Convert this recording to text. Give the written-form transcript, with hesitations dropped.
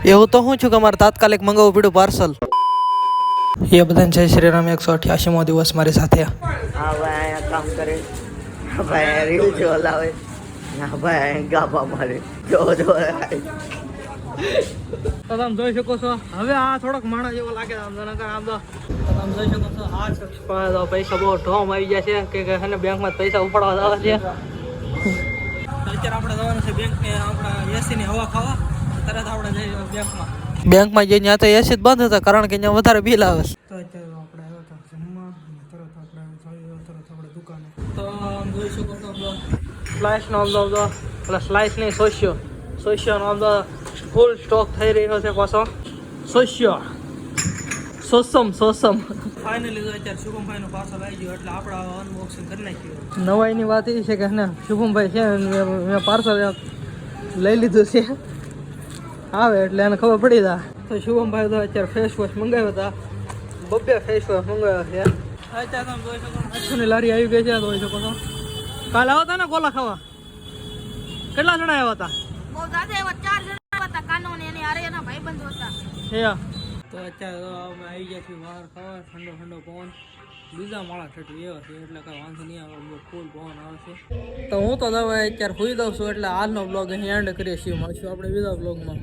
એવું તો હું છું કે મારે તાત્કાલિક મંગાવવું પડ્યું પાર્સલ. એ બધાને જય શ્રી રામ. 188મો દિવસ મારી સાથે. હા ભાઈ અહીંયા કામ કરે, હા ભાઈ રીલ જો લાવે, હા ભાઈ ગાભા મારે, જો તો તમે જોઈ શકો છો હવે આ થોડોક માણસ જેવો લાગે આમ તો તમે જોઈ શકો છો આ પૈસા બહુ ઢોમ આવી ગયા છે કે બેંકમાં પૈસા ઉપાડવા જવા છે. અત્યારે આપણે જવાનું છે બેંકને, આપણે એસીની હવા ખાવા. તરત આપણે જઈએ બેંકમાં જઈને ત્યાં તો એસી જ બંધ હતા કારણ કે ત્યાં વધારે બિલ આવે છે. તો અત્યારે આપણે આવ્યો હતા જમવા અને તરત આપણે દુકાને. તો આમ જોઈ શકો છો સ્લાઇસનો સ્લાઇસ નહીં સોશિયોનો ફૂલ સ્ટોક થઈ રહ્યો છે પાછો. સોસમ ફાઇનલી તો અત્યારે શુભમભાઈ નું પાર્સલ આવી ગયું એટલે આપણે અનબોક્સિંગ કરી નાખ્યું. નવાઈની વાત એ છે કે શુભમભાઈ છે મેં પાર્સલ લઈ લીધું છે, આવે એટલે એને ખબર પડી જાય. તો શુભમભાઈ તો અત્યારે ફેસ વોશ મંગાવ્યા હતા, 2 ફેસ વોશ મંગાવ્યા છે. અત્યારે તમે જોઈ શકો અચ્છુની લારી આવી ગઈ છે, જોઈ શકો છો. કાલે આવ્યા હતા ને ગોલા ખાવા, કેટલા જણા આવ્યા હતા? બહુ દાદા એવા 4 જણા હતા, કાનો ને એની આરે એના ભાઈબંધો હતા. તો અત્યારે અમે આવી ગયા છીએ બહાર ખાવા, ઠંડો પવન, બીજા માળા ઠેઠું એવા છે એટલે કાંઈ વાંધો નહીં આવે, ફૂલ પવન આવે છે. તો હું તો દવા અત્યારે સુઈ દઉં છું એટલે આજનો બ્લોગ અહીં એન્ડ કરીએ છીએ. મળશું આપણે બીજા બ્લોગમાં.